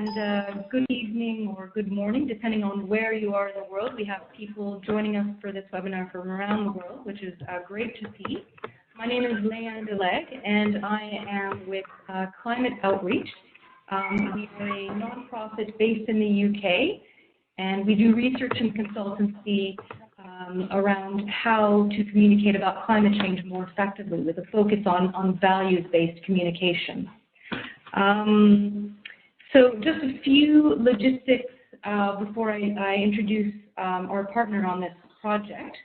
and good evening or good morning, depending on where you are in the world. We have people joining us for this webinar from around the world, which is great to see. My name is Leanne Deleg, and I am with Climate Outreach. We are a nonprofit based in the UK, and we do research and consultancy around how to communicate about climate change more effectively, with a focus on values-based communication. So just a few logistics before I introduce our partner on this project.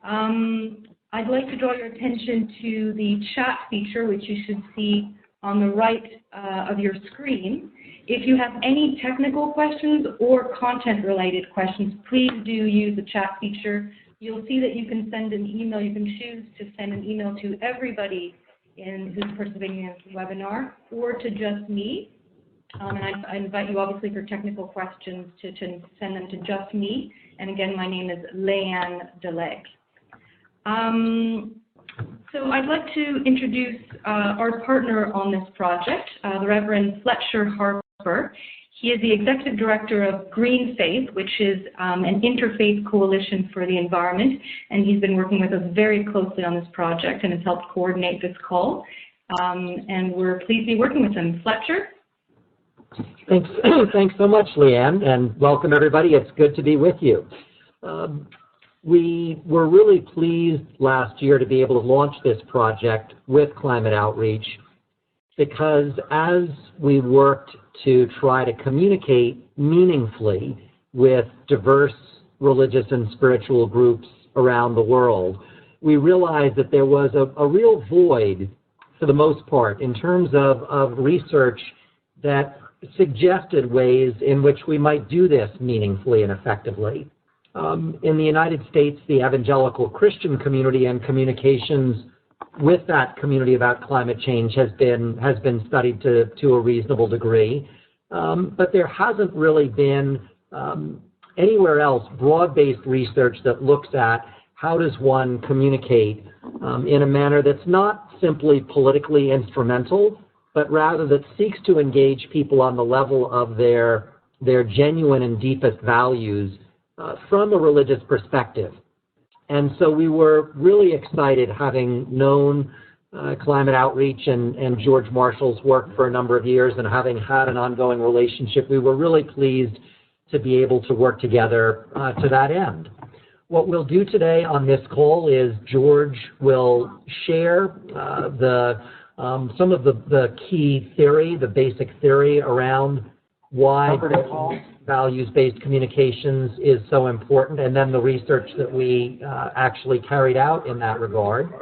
I'd like to draw your attention to the chat feature, which you should see on the right of your screen. If you have any technical questions or content-related questions, please do use the chat feature. You'll see that you can send an email. You can choose to send an email to everybody who's participating in this webinar, or to just me. And I invite you, obviously, for technical questions to send them to just me. And again, my name is Leanne Deleg. So I'd like to introduce our partner on this project, the Reverend Fletcher Harper. He is the Executive Director of GreenFaith, which is an interfaith coalition for the environment, and he's been working with us very closely on this project and has helped coordinate this call. And we're pleased to be working with him. Fletcher? Thanks, thanks so much, Leanne, and welcome everybody. It's good to be with you. We were really pleased last year to be able to launch this project with Climate Outreach, because as we worked to try to communicate meaningfully with diverse religious and spiritual groups around the world, we realized that there was a real void, for the most part, in terms of research that suggested ways in which we might do this meaningfully and effectively. In the United States, the evangelical Christian community and communications with that community about climate change has been studied to a reasonable degree, but there hasn't really been anywhere else broad-based research that looks at how does one communicate in a manner that's not simply politically instrumental, but rather that seeks to engage people on the level of their genuine and deepest values from a religious perspective. And so we were really excited, having known Climate Outreach and George Marshall's work for a number of years, and having had an ongoing relationship, we were really pleased to be able to work together to that end. What we'll do today on this call is George will share some of the key theory, the basic theory around why values-based communications is so important, and then the research that we actually carried out in that regard.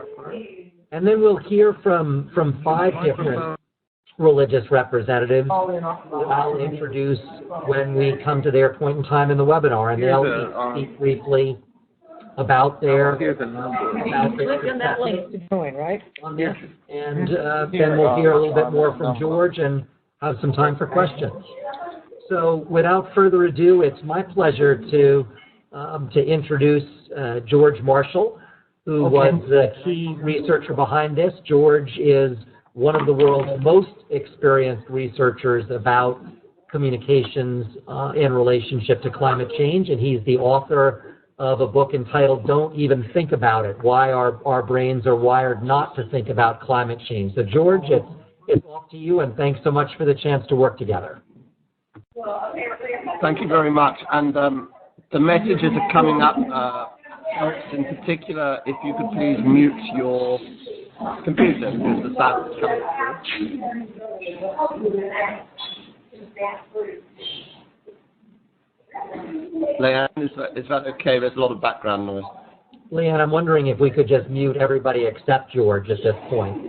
And then we'll hear from 5 different religious representatives who I'll introduce when we come to their point in time in the webinar, and they'll speak briefly about their click on that link to join, right? And then we'll hear a little bit more from George and have some time for questions. So without further ado, it's my pleasure to introduce George Marshall, who was the key researcher behind this. George is one of the world's most experienced researchers about communications in relationship to climate change, and he's the author of a book entitled "Don't Even Think About It: Why Our Brains Are Wired Not to Think About Climate Change." So George, it's off to you, and thanks so much for the chance to work together. Thank you very much. And the messages are coming up. In particular, if you could please mute your computer, because the sound is coming through. Leanne, is that okay? There's a lot of background noise. Leanne, I'm wondering if we could just mute everybody except George at this point.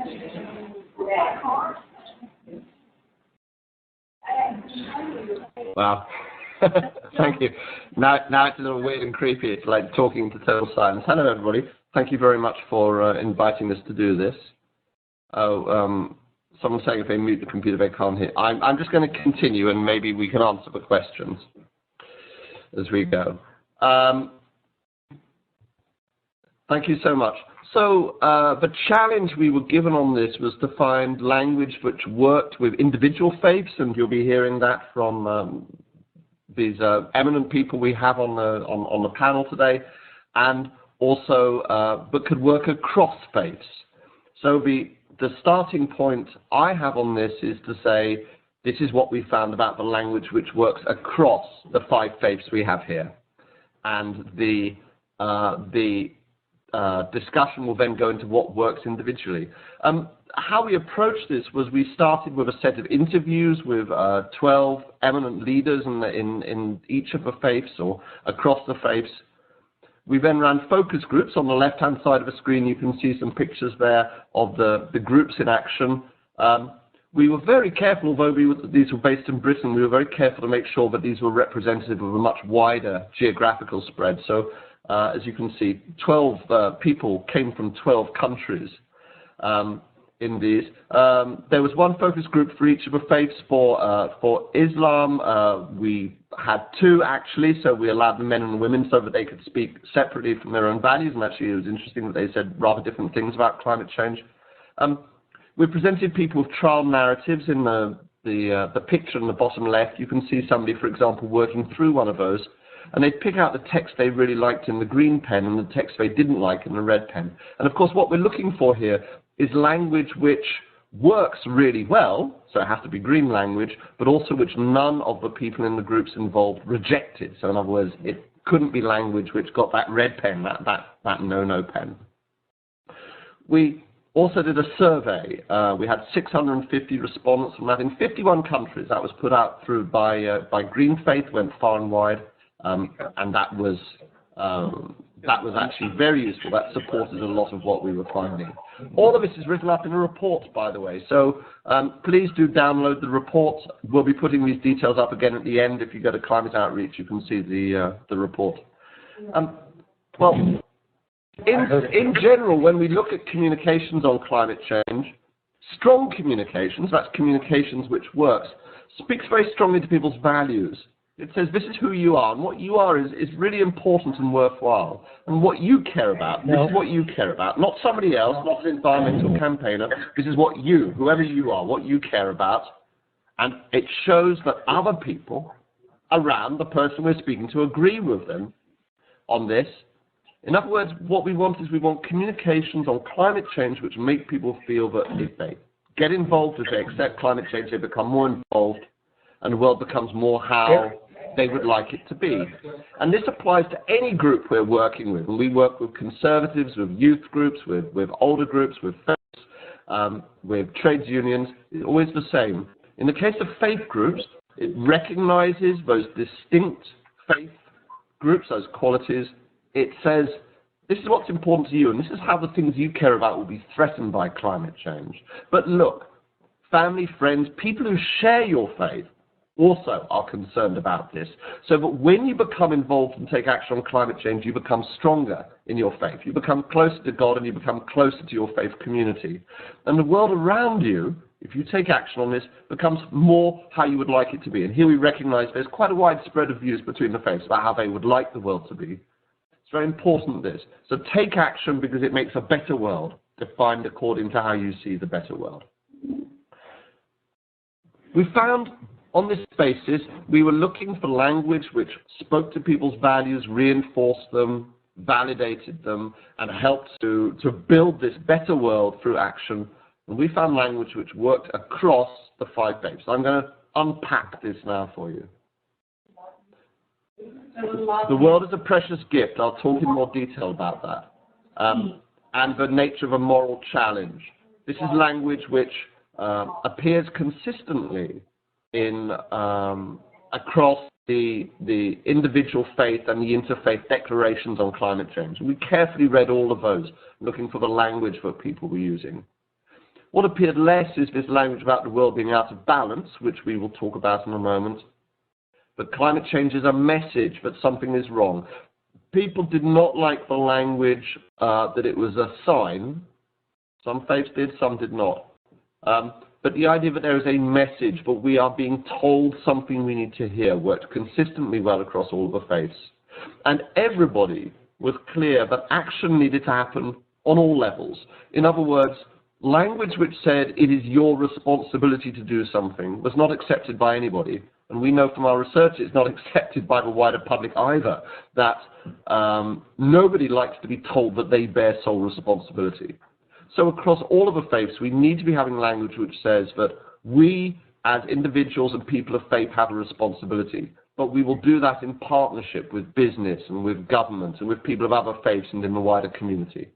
Wow. Thank you. Now it's a little weird and creepy. It's like talking to total silence. Hello, everybody. Thank you very much for inviting us to do this. Someone's saying if they mute the computer, they can't hear. I'm just going to continue, and maybe we can answer the questions as we go. Thank you so much. So the challenge we were given on this was to find language which worked with individual faiths, and you'll be hearing that from these eminent people we have on the panel today, and also but could work across faiths. So the starting point I have on this is to say this is what we found about the language which works across the 5 faiths we have here, and the discussion will then go into what works individually. How we approached this was we started with a set of interviews with 12 eminent leaders in each of the faiths or across the faiths. We then ran focus groups. On the left-hand side of the screen, you can see some pictures there of the groups in action. We were very careful, although these were based in Britain, we were very careful to make sure that these were representative of a much wider geographical spread. So, as you can see, 12 people came from 12 countries in these. There was one focus group for each of the faiths. For Islam, we had 2 actually, so we allowed the men and the women so that they could speak separately from their own values, and actually it was interesting that they said rather different things about climate change. We presented people with trial narratives. In the picture in the bottom left, you can see somebody, for example, working through one of those, and they'd pick out the text they really liked in the green pen and the text they didn't like in the red pen. And of course, what we're looking for here is language which works really well, so it has to be green language, but also which none of the people in the groups involved rejected. So in other words, it couldn't be language which got that red pen, that no-no pen. We also did a survey. We had 650 respondents from that in 51 countries. That was put out through by GreenFaith, went far and wide, and that was actually very useful. That supported a lot of what we were finding. All of this is written up in a report, by the way, so please do download the report. We'll be putting these details up again at the end. If you go to Climate Outreach, you can see the report. Well, in general, when we look at communications on climate change, strong communications, that's communications which works, speaks very strongly to people's values. It says this is who you are, and what you are is really important and worthwhile. And what you care about, this is what you care about, not somebody else, not an environmental campaigner. This is what you, whoever you are, what you care about. And it shows that other people around the person we're speaking to agree with them on this. In other words, what we want is we want communications on climate change which make people feel that if they get involved, if they accept climate change, they become more involved, and the world becomes more how they would like it to be. And this applies to any group we're working with. And we work with conservatives, with youth groups, with older groups, with faiths, with trades unions. It's always the same. In the case of faith groups, it recognizes those distinct faith groups, those qualities. It says, this is what's important to you, and this is how the things you care about will be threatened by climate change. But look, family, friends, people who share your faith also are concerned about this. So that when you become involved and take action on climate change, you become stronger in your faith. You become closer to God, and you become closer to your faith community. And the world around you, if you take action on this, becomes more how you would like it to be. And here we recognize there's quite a wide spread of views between the faiths about how they would like the world to be. It's very important, this. So take action because it makes a better world, defined according to how you see the better world. We found on this basis, we were looking for language which spoke to people's values, reinforced them, validated them, and helped to build this better world through action. And we found language which worked across the 5 faiths. I'm going to unpack this now for you. The world is a precious gift. I'll talk in more detail about that. And the nature of a moral challenge. This is language which appears consistently in across the individual faith and the interfaith declarations on climate change. And we carefully read all of those, looking for the language that people were using. What appeared less is this language about the world being out of balance, which we will talk about in a moment. But climate change is a message that something is wrong. People did not like the language that it was a sign. Some faiths did, some did not. But the idea that there is a message, that we are being told something we need to hear, worked consistently well across all of the faiths. And everybody was clear that action needed to happen on all levels. In other words, language which said it is your responsibility to do something was not accepted by anybody. And we know from our research it's not accepted by the wider public either, that nobody likes to be told that they bear sole responsibility. So across all of the faiths, we need to be having language which says that we as individuals and people of faith have a responsibility, but we will do that in partnership with business and with government and with people of other faiths and in the wider community.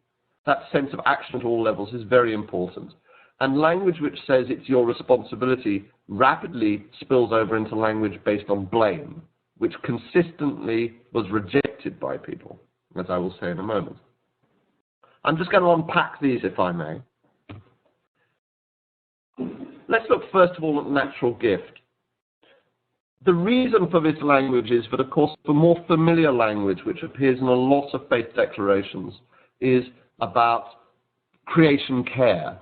That sense of action at all levels is very important. And language which says it's your responsibility rapidly spills over into language based on blame, which consistently was rejected by people, as I will say in a moment. I'm just going to unpack these, if I may. Let's look first of all at natural gift. The reason for this language is that, of course, the more familiar language, which appears in a lot of faith declarations, is about creation care.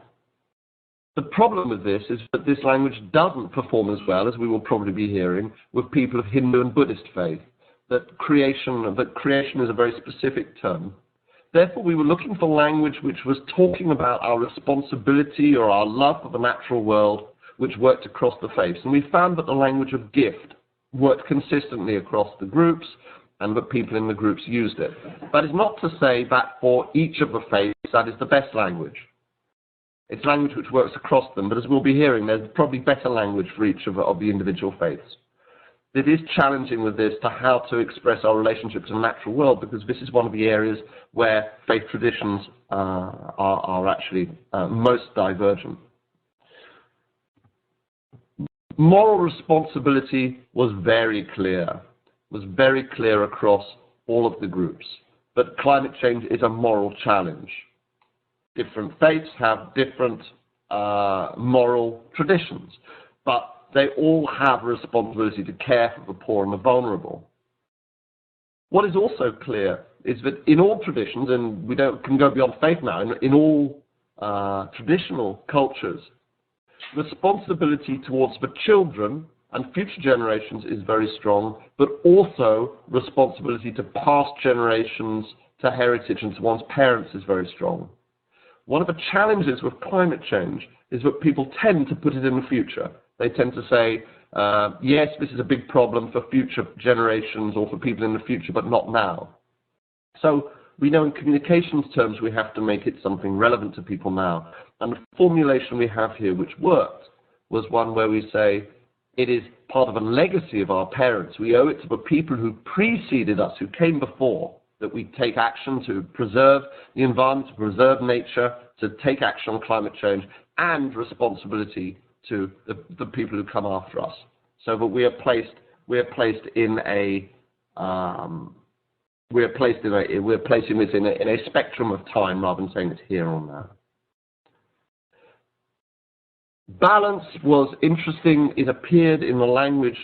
The problem with this is that this language doesn't perform as well, as we will probably be hearing, with people of Hindu and Buddhist faith, that creation is a very specific term. Therefore, we were looking for language which was talking about our responsibility or our love for the natural world, which worked across the faiths. And we found that the language of gift worked consistently across the groups, and that people in the groups used it. That is not to say that for each of the faiths that is the best language. It's language which works across them, but as we'll be hearing, there's probably better language for each of the individual faiths. It is challenging with this to how to express our relationship to the natural world, because this is one of the areas where faith traditions are actually most divergent. Moral responsibility was very clear across all of the groups. But climate change is a moral challenge. Different faiths have different moral traditions, but they all have a responsibility to care for the poor and the vulnerable. What is also clear is that in all traditions, and we can go beyond faith now, in all traditional cultures, responsibility towards the children and future generations is very strong, but also responsibility to past generations, to heritage, and to one's parents is very strong. One of the challenges with climate change is that people tend to put it in the future. They tend to say, yes, this is a big problem for future generations or for people in the future, but not now. So we know in communications terms we have to make it something relevant to people now. And the formulation we have here, which worked, was one where we say it is part of a legacy of our parents. We owe it to the people who preceded us, who came before, that we take action to preserve the environment, to preserve nature, to take action on climate change, and responsibility to the people who come after us, so that we're placing this in a spectrum of time rather than saying it's here or now. Balance was interesting. It appeared in the language.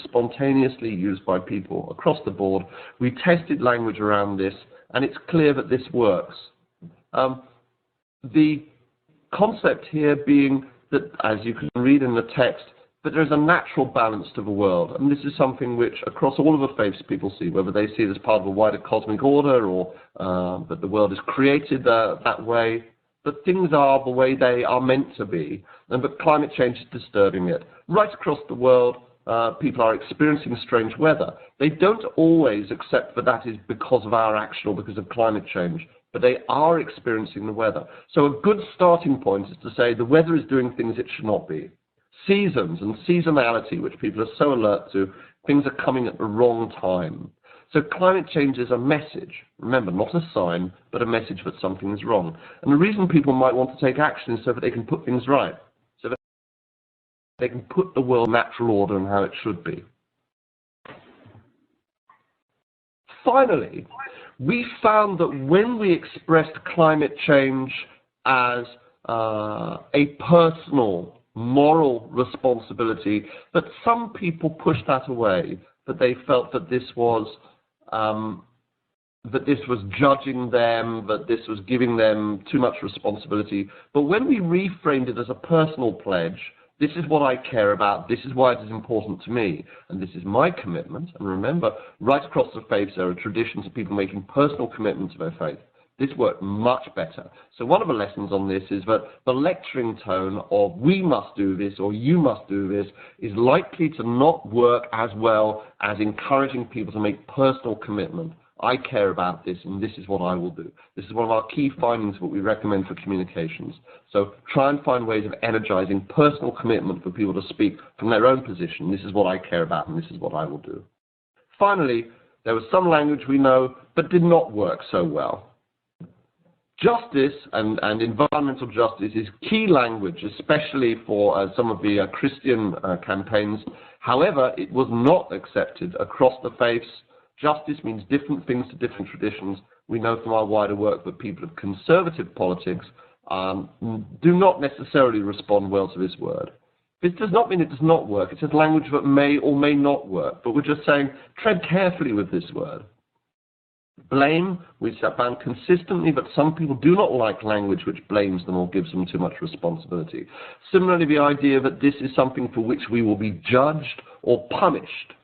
Spontaneously used by people across the board. We tested language around this, and it's clear that this works. The concept here being that, as you can read in the text, that there's a natural balance to the world, and this is something which across all of the faiths people see, whether they see it as part of a wider cosmic order or that the world is created that way. That things are the way they are meant to be, and that climate change is disturbing it. Right across the world, people are experiencing strange weather. They don't always accept that that is because of our action or because of climate change, but they are experiencing the weather. So a good starting point is to say the weather is doing things it should not be. Seasons and seasonality, which people are so alert to, things are coming at the wrong time. So climate change is a message, remember, not a sign, but a message that something is wrong. And the reason people might want to take action is so that they can put things right, so that they can put the world in natural order and how it should be. Finally, we found that when we expressed climate change as a personal, moral responsibility, that some people pushed that away, that they felt that this was judging them, that this was giving them too much responsibility. But when we reframed it as a personal pledge, this is what I care about, this is why it is important to me, and this is my commitment. And remember, right across the faiths there are traditions of people making personal commitment to their faith. This worked much better. So one of the lessons on this is that the lecturing tone of we must do this or you must do this is likely to not work as well as encouraging people to make personal commitment. I care about this and this is what I will do. This is one of our key findings that we recommend for communications. So try and find ways of energizing personal commitment for people to speak from their own position. This is what I care about and this is what I will do. Finally, there was some language we know but did not work so well. Justice and environmental justice is key language, especially for some of the Christian campaigns. However, it was not accepted across the faiths. Justice means different things to different traditions. We know from our wider work that people of conservative politics do not necessarily respond well to this word. This does not mean it does not work. It's just language that may or may not work. But we're just saying, tread carefully with this word. Blame, we found consistently that some people do not like language which blames them or gives them too much responsibility. Similarly, the idea that this is something for which we will be judged or punished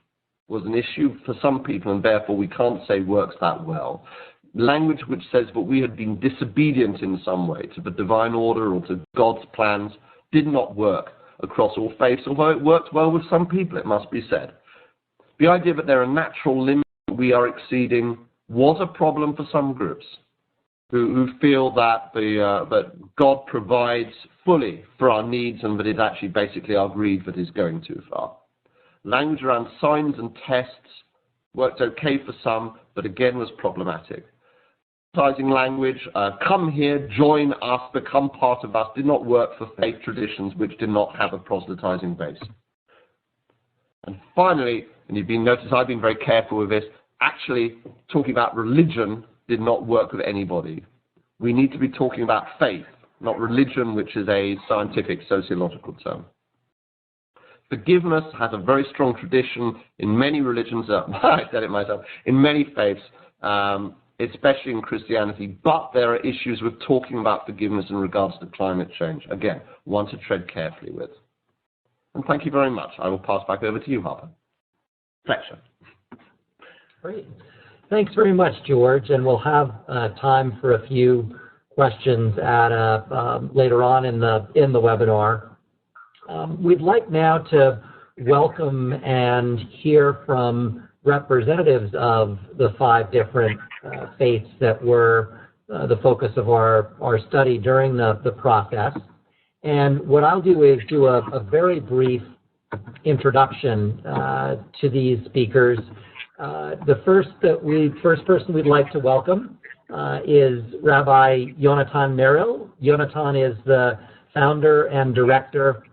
was an issue for some people, and therefore we can't say works that well. Language which says that we had been disobedient in some way to the divine order or to God's plans did not work across all faiths, although it worked well with some people, it must be said. The idea that there are natural limits we are exceeding was a problem for some groups who feel that that God provides fully for our needs and that it's actually basically our greed that is going too far. Language around signs and tests worked okay for some, but again was problematic. Proselytizing language, come here, join us, become part of us, did not work for faith traditions which did not have a proselytizing base. And finally, and you've been noticed, I've been very careful with this, actually talking about religion did not work with anybody. We need to be talking about faith, not religion, which is a scientific sociological term. Forgiveness has a very strong tradition in many religions, I said it myself, in many faiths, especially in Christianity, but there are issues with talking about forgiveness in regards to climate change. Again, one to tread carefully with. And thank you very much. I will pass back over to you, Harper. Pleasure. Great. Thanks very much, George, and we'll have time for a few questions at later on in the webinar. We'd like now to welcome and hear from representatives of the 5 different faiths that were the focus of our study during the process. And what I'll do is do a very brief introduction to these speakers. The first person we'd like to welcome is Rabbi Yonatan Merrill. Yonatan is the founder and director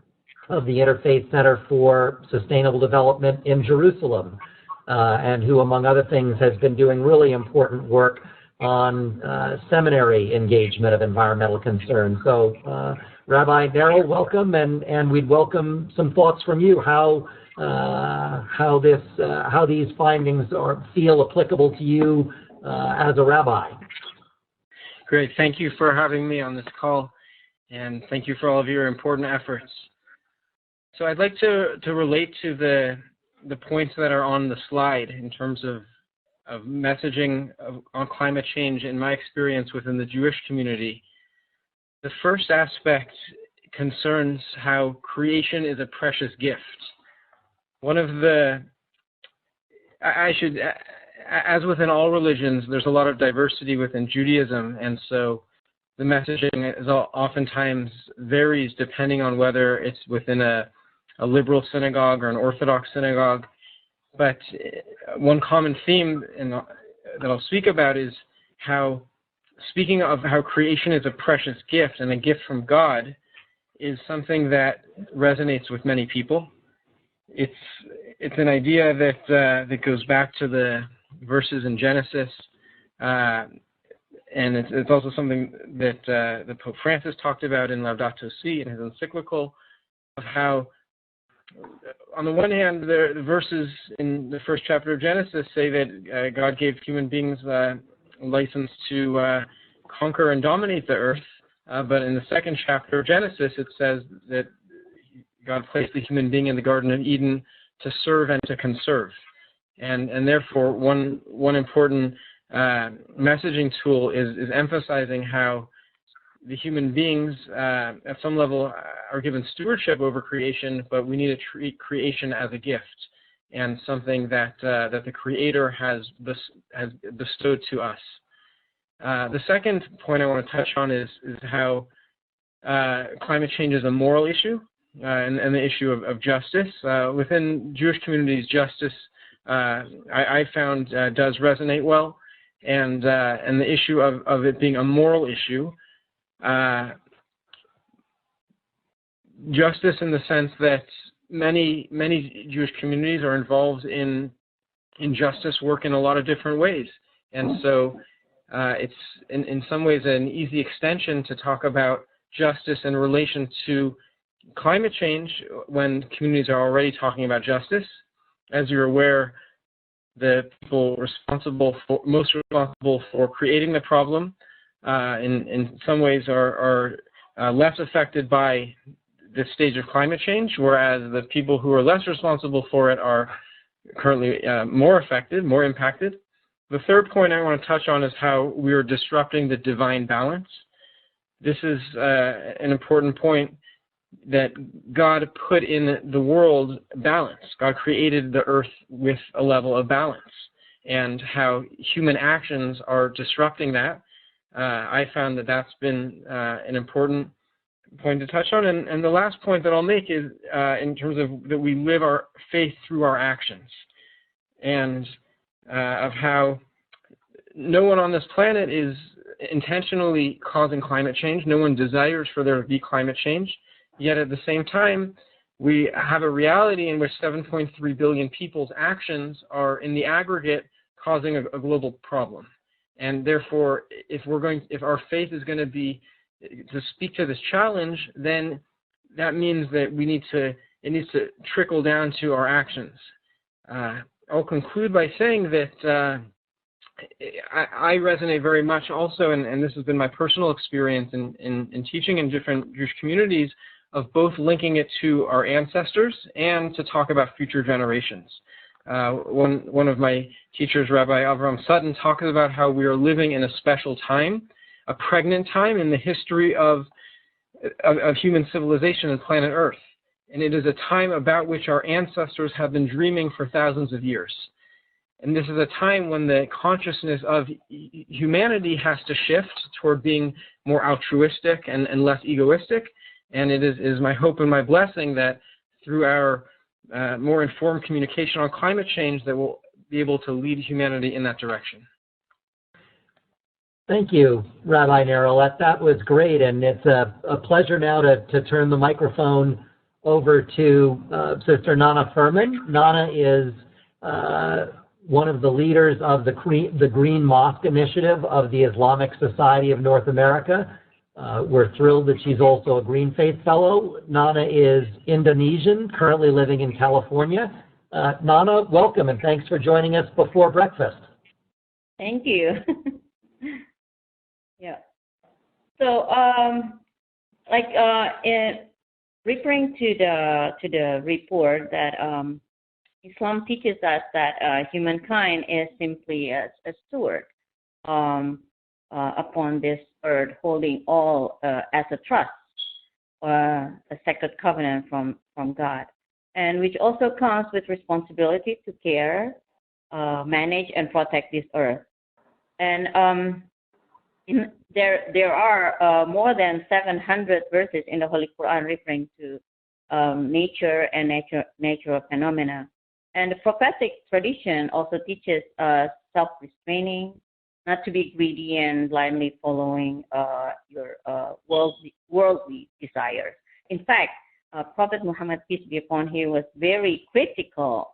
of the Interfaith Center for Sustainable Development in Jerusalem, and who, among other things, has been doing really important work on seminary engagement of environmental concerns. So, Rabbi Merrill, welcome, and we'd welcome some thoughts from you how these findings feel applicable to you as a rabbi. Great. Thank you for having me on this call, and thank you for all of your important efforts. So I'd like to relate to the points that are on the slide in terms of messaging on climate change in my experience within the Jewish community. The first aspect concerns how creation is a precious gift. One of the, as within all religions, there's a lot of diversity within Judaism, and so the messaging is oftentimes varies depending on whether it's within a liberal synagogue or an Orthodox synagogue. But one common theme that I'll speak about is how, speaking of how creation is a precious gift and a gift from God, is something that resonates with many people. It's an idea that goes back to the verses in Genesis, and it's also something that the Pope Francis talked about in Laudato Si in his encyclical, of how, on the one hand, the verses in the first chapter of Genesis say that God gave human beings license to conquer and dominate the earth, but in the second chapter of Genesis it says that God placed the human being in the Garden of Eden to serve and to conserve. And therefore, one important messaging tool is emphasizing how the human beings at some level are given stewardship over creation, but we need to treat creation as a gift and something that the Creator has bestowed to us. The second point I want to touch on is how climate change is a moral issue and the issue of justice. Within Jewish communities, justice I found does resonate well, and the issue of it being a moral issue. Justice in the sense that many Jewish communities are involved in justice work in a lot of different ways, and so it's in some ways an easy extension to talk about justice in relation to climate change when communities are already talking about justice. As you're aware, the people most responsible for creating the problem in some ways are less affected by this stage of climate change, whereas the people who are less responsible for it are currently more affected, more impacted. The third point I want to touch on is how we are disrupting the divine balance. This is an important point, that God put in the world balance. God created the earth with a level of balance, and how human actions are disrupting that. I found that that's been an important point to touch on. And the last point that I'll make is in terms of that we live our faith through our actions, and of how no one on this planet is intentionally causing climate change. No one desires for there to be climate change. Yet at the same time, we have a reality in which 7.3 billion people's actions are in the aggregate causing a global problem. And therefore, if our faith is going to be to speak to this challenge, then that means that it needs to trickle down to our actions. I'll conclude by saying that I resonate very much also, and this has been my personal experience in teaching in different Jewish communities, of both linking it to our ancestors and to talk about future generations. One of my teachers, Rabbi Avram Sutton, talks about how we are living in a special time, a pregnant time in the history of human civilization and planet Earth. And it is a time about which our ancestors have been dreaming for thousands of years. And this is a time when the consciousness of humanity has to shift toward being more altruistic and less egoistic. And it is my hope and my blessing that through our more informed communication on climate change, that we'll be able to lead humanity in that direction. Thank you, Rabbi Nerel. That was great, and it's a pleasure now to turn the microphone over to Sister Nana Furman. Nana is one of the leaders of the Green Mosque Initiative of the Islamic Society of North America. We're thrilled that she's also a GreenFaith Fellow. Nana is Indonesian, currently living in California. Nana, welcome, and thanks for joining us before breakfast. Thank you. Yeah. So, referring to the report that Islam teaches us that humankind is simply a steward upon this earth, holding all as a trust, a sacred covenant from God, and which also comes with responsibility to care, manage, and protect this earth. And there are more than 700 verses in the Holy Quran referring to nature and natural phenomena. And the prophetic tradition also teaches self-restraining, not to be greedy and blindly following your worldly desires. In fact, Prophet Muhammad, peace be upon him, was very critical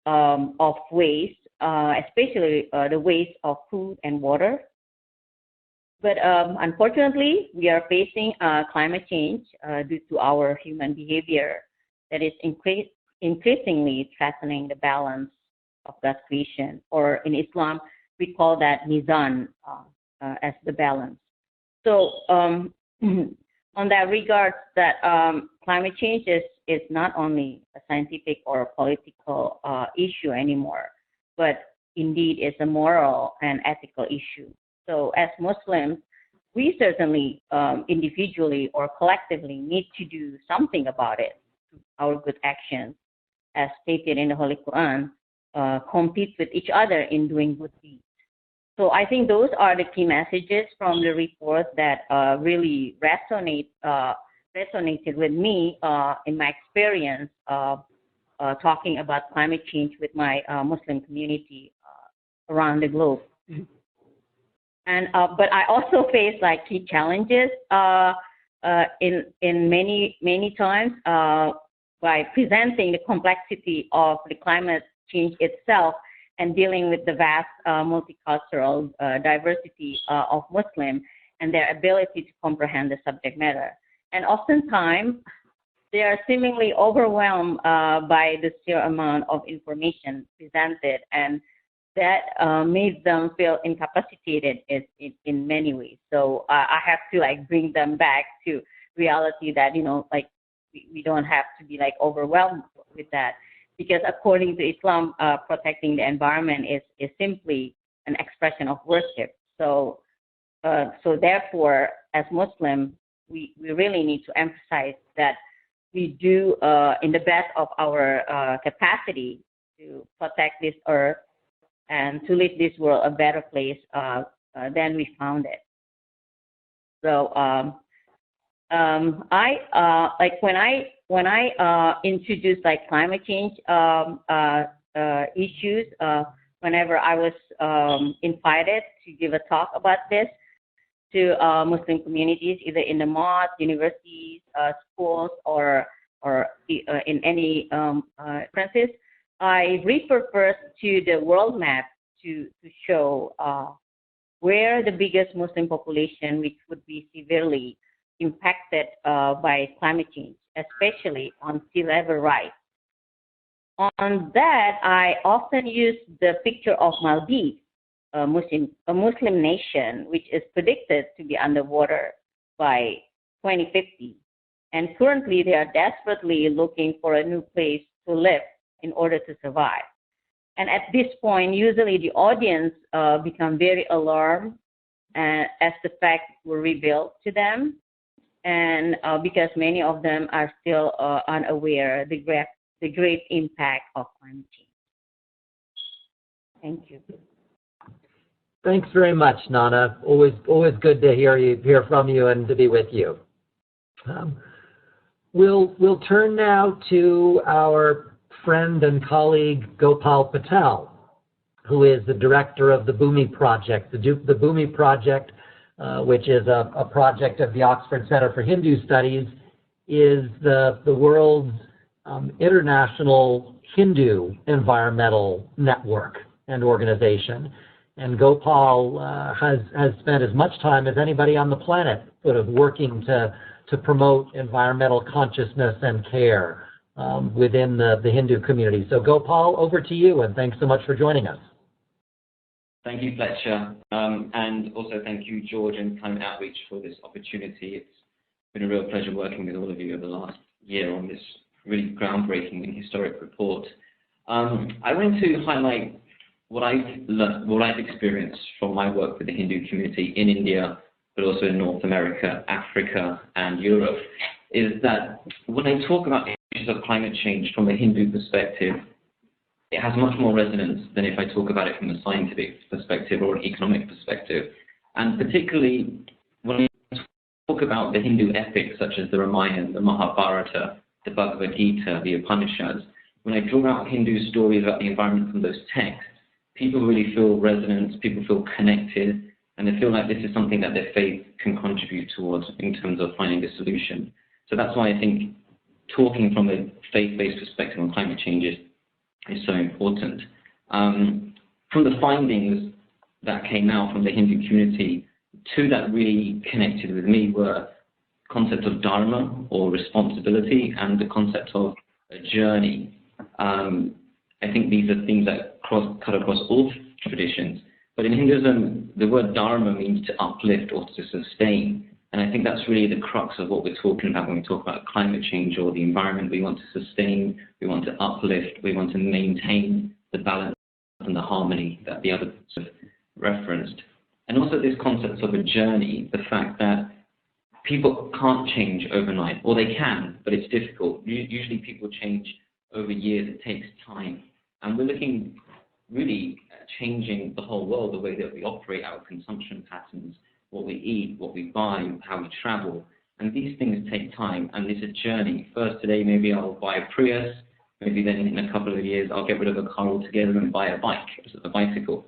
of waste, especially the waste of food and water. But unfortunately, we are facing climate change due to our human behavior that is increasingly threatening the balance of God's creation. Or in Islam, we call that mizan as the balance. So on that regard, that climate change is not only a scientific or a political issue anymore, but indeed is a moral and ethical issue. So as Muslims, we certainly individually or collectively need to do something about it. Our good actions, as stated in the Holy Quran, compete with each other in doing good deeds. So I think those are the key messages from the report that really resonated with me in my experience talking about climate change with my Muslim community around the globe. And but I also face like key challenges in many times by presenting the complexity of the climate change itself and dealing with the vast multicultural diversity of Muslims and their ability to comprehend the subject matter. And oftentimes, they are seemingly overwhelmed by the sheer amount of information presented, and that made them feel incapacitated in many ways. So I have to like bring them back to reality that, you know, like we don't have to be like overwhelmed with that, because according to Islam, protecting the environment is simply an expression of worship. So therefore, as Muslims, we really need to emphasize that we do in the best of our capacity to protect this earth and to leave this world a better place than we found it. So I like when I introduce like climate change issues, whenever I was invited to give a talk about this to Muslim communities, either in the mosques, universities, schools, or in any conferences, I refer first to the world map to show where the biggest Muslim population, which would be severely impacted by climate change, especially on sea level rise. On that, I often use the picture of Maldives, a Muslim nation, which is predicted to be underwater by 2050. And currently, they are desperately looking for a new place to live in order to survive. And at this point, usually the audience become very alarmed as the facts were revealed to them, and because many of them are still unaware the great impact of climate change. Thank you. Thanks very much, Nana. Always good to hear from you and to be with you. We'll turn now to our friend and colleague Gopal Patel, who is the director of the Bhumi Project. The Bhumi Project, which is a project of the Oxford Center for Hindu Studies, is the world's international Hindu environmental network and organization. And Gopal has spent as much time as anybody on the planet sort of working to promote environmental consciousness and care within the Hindu community. So Gopal, over to you, and thanks so much for joining us. Thank you, Fletcher, and also thank you, George, and Climate Outreach for this opportunity. It's been a real pleasure working with all of you over the last year on this really groundbreaking and historic report. I wanted to highlight what I've learned, what I've experienced from my work with the Hindu community in India, but also in North America, Africa, and Europe, is that when I talk about issues of climate change from a Hindu perspective, it has much more resonance than if I talk about it from a scientific perspective or an economic perspective. And particularly when I talk about the Hindu epics such as the Ramayana, the Mahabharata, the Bhagavad Gita, the Upanishads, when I draw out Hindu stories about the environment from those texts, people really feel resonance, people feel connected, and they feel like this is something that their faith can contribute towards in terms of finding a solution. So that's why I think talking from a faith-based perspective on climate change is so important. From the findings that came out from the Hindu community, two that really connected with me were the concept of dharma, or responsibility, and the concept of a journey. I think these are things that cut across all traditions. But in Hinduism, the word dharma means to uplift or to sustain. And I think that's really the crux of what we're talking about when we talk about climate change or the environment. We want to sustain, we want to uplift, we want to maintain the balance and and the harmony that the other sort of referenced. And also this concept of a journey, the fact that people can't change overnight, or they can, but it's difficult. Usually people change over years. It takes time. And we're looking really at changing the whole world, the way that we operate, our consumption patterns, what we eat, what we buy, how we travel. And these things take time, and it's a journey. First today, maybe I'll buy a Prius. Maybe then in a couple of years, I'll get rid of a car altogether and buy a bicycle.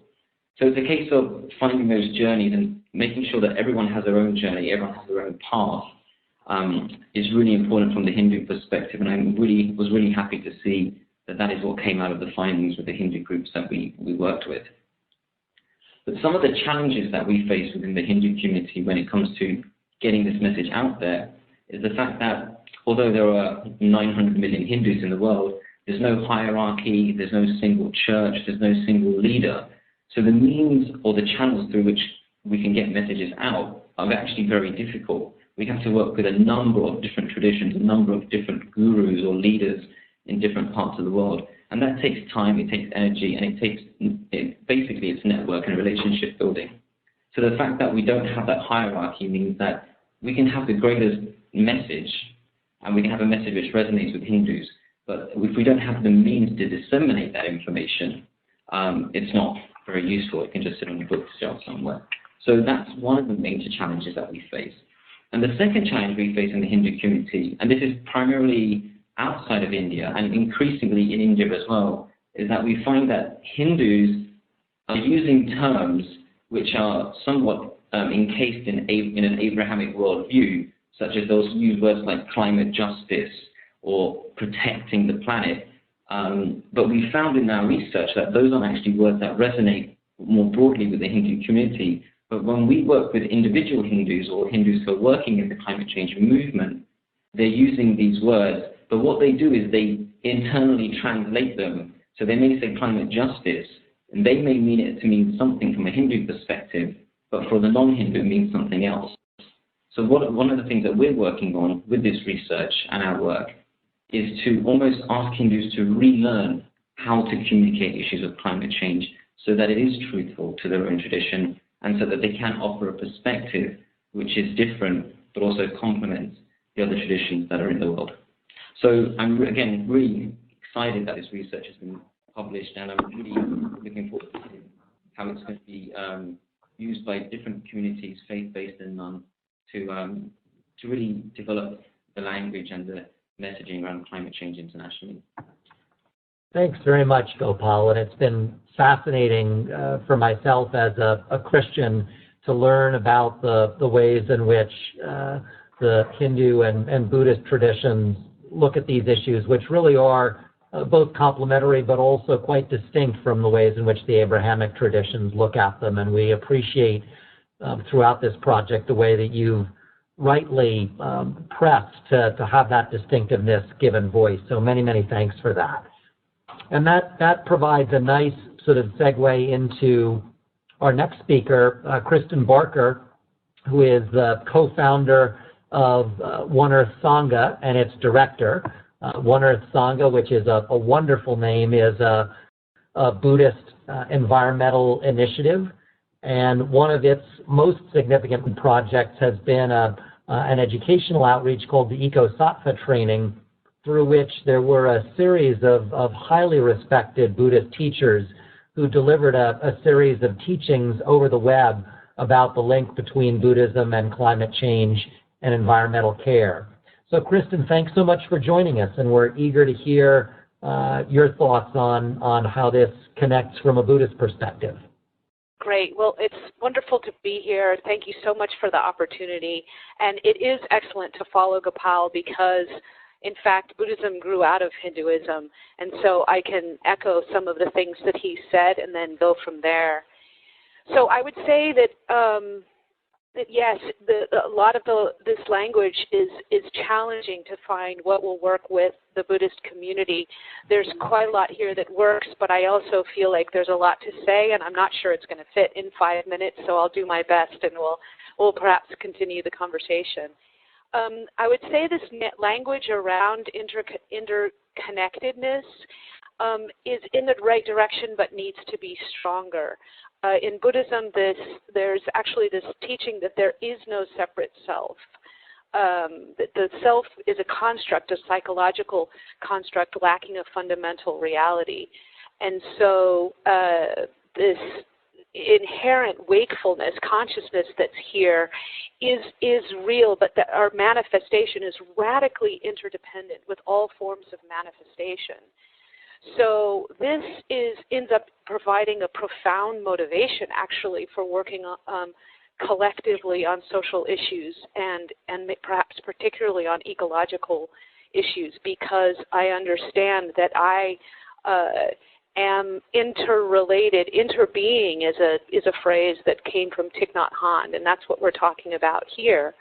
So it's a case of finding those journeys and making sure that everyone has their own journey, everyone has their own path, is really important from the Hindu perspective. And I was really happy to see that is what came out of the findings with the Hindu groups that we worked with. But some of the challenges that we face within the Hindu community when it comes to getting this message out there is the fact that although there are 900 million Hindus in the world, there's no hierarchy, there's no single church, there's no single leader. So the means or the channels through which we can get messages out are actually very difficult. We have to work with a number of different traditions, a number of different gurus or leaders in different parts of the world. And that takes time, it takes energy, and basically it's network and relationship building. So the fact that we don't have that hierarchy means that we can have the greatest message, and we can have a message which resonates with Hindus, but if we don't have the means to disseminate that information, it's not very useful. It can just sit on your bookshelf somewhere. So that's one of the major challenges that we face. And the second challenge we face in the Hindu community, and this is primarily outside of India and increasingly in India as well, is that we find that Hindus are using terms which are somewhat encased in an Abrahamic worldview, such as those use words like climate justice or protecting the planet. But we found in our research that those aren't actually words that resonate more broadly with the Hindu community. But when we work with individual Hindus or Hindus who are working in the climate change movement, they're using these words. But what they do is they internally translate them. So they may say climate justice, and they may mean it to mean something from a Hindu perspective, but for the non-Hindu it means something else. So one of the things that we're working on with this research and our work is to almost ask Hindus to relearn how to communicate issues of climate change so that it is truthful to their own tradition and so that they can offer a perspective which is different but also complements the other traditions that are in the world. So I'm, again, really excited that this research has been published, and I'm really looking forward to seeing how it's going to be used by different communities, faith-based and none, to really develop the language and the messaging around climate change internationally. Thanks very much, Gopal. And it's been fascinating for myself as a Christian to learn about the ways in which the Hindu and Buddhist traditions look at these issues, which really are both complementary but also quite distinct from the ways in which the Abrahamic traditions look at them. And we appreciate throughout this project the way that you've rightly pressed to have that distinctiveness given voice. So many, many thanks for that. And that provides a nice sort of segue into our next speaker, Kristen Barker, who is the co-founder of One Earth Sangha and its director. One Earth Sangha, which is a wonderful name, is a Buddhist environmental initiative. And one of its most significant projects has been an educational outreach called the Eco-Sattva training, through which there were a series of highly respected Buddhist teachers who delivered a series of teachings over the web about the link between Buddhism and climate change and environmental care. So, Kristen, thanks so much for joining us, and we're eager to hear your thoughts on how this connects from a Buddhist perspective. Great. Well, it's wonderful to be here. Thank you so much for the opportunity. And it is excellent to follow Gopal because, in fact, Buddhism grew out of Hinduism. And so I can echo some of the things that he said and then go from there. So I would say that yes, a lot of this language is challenging to find what will work with the Buddhist community. There's quite a lot here that works, but I also feel like there's a lot to say, and I'm not sure it's going to fit in 5 minutes, so I'll do my best, and we'll perhaps continue the conversation. I would say this language around interconnectedness is in the right direction but needs to be stronger. In Buddhism, there's actually this teaching that there is no separate self. That the self is a construct, a psychological construct lacking a fundamental reality. And so this inherent wakefulness, consciousness that's here is real, but that our manifestation is radically interdependent with all forms of manifestation. So this ends up providing a profound motivation, actually, for working collectively on social issues and perhaps particularly on ecological issues, because I understand that I am interrelated. Interbeing is a phrase that came from Thich Nhat Hanh, and that's what we're talking about here.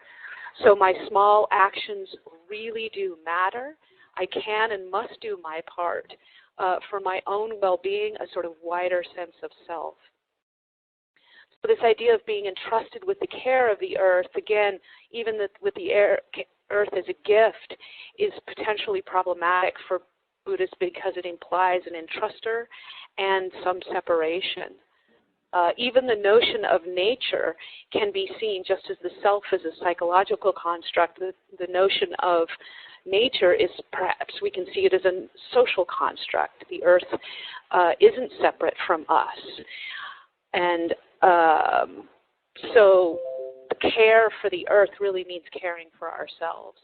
So my small actions really do matter. I can and must do my part for my own well-being, a sort of wider sense of self. So this idea of being entrusted with the care of the earth, again, even with the earth as a gift, is potentially problematic for Buddhists because it implies an entruster and some separation. Even the notion of nature can be seen just as the self is a psychological construct. The notion of nature is perhaps, we can see it as a social construct. The earth isn't separate from us. And so the care for the earth really means caring for ourselves.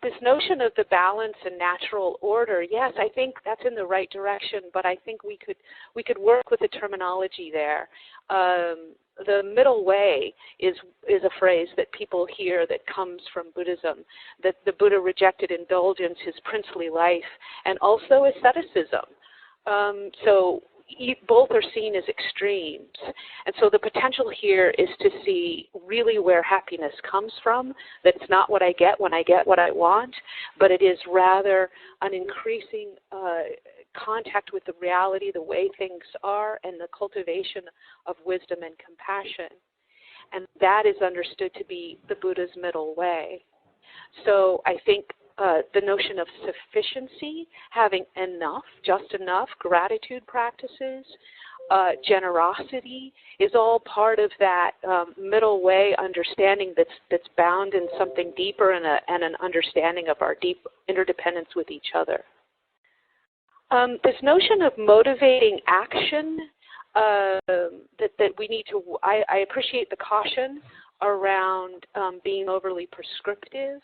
This notion of the balance and natural order, yes, I think that's in the right direction, but I think we could work with the terminology there. The middle way is a phrase that people hear that comes from Buddhism, that the Buddha rejected indulgence, his princely life, and also asceticism. So both are seen as extremes. And so the potential here is to see really where happiness comes from, that it's not what I get when I get what I want, but it is rather an increasing contact with the reality, the way things are, and the cultivation of wisdom and compassion. And that is understood to be the Buddha's middle way. So I think the notion of sufficiency, having enough, just enough, gratitude practices, generosity is all part of that middle way understanding that's bound in something deeper and an understanding of our deep interdependence with each other. This notion of motivating action, that we need to, I appreciate the caution around being overly prescriptive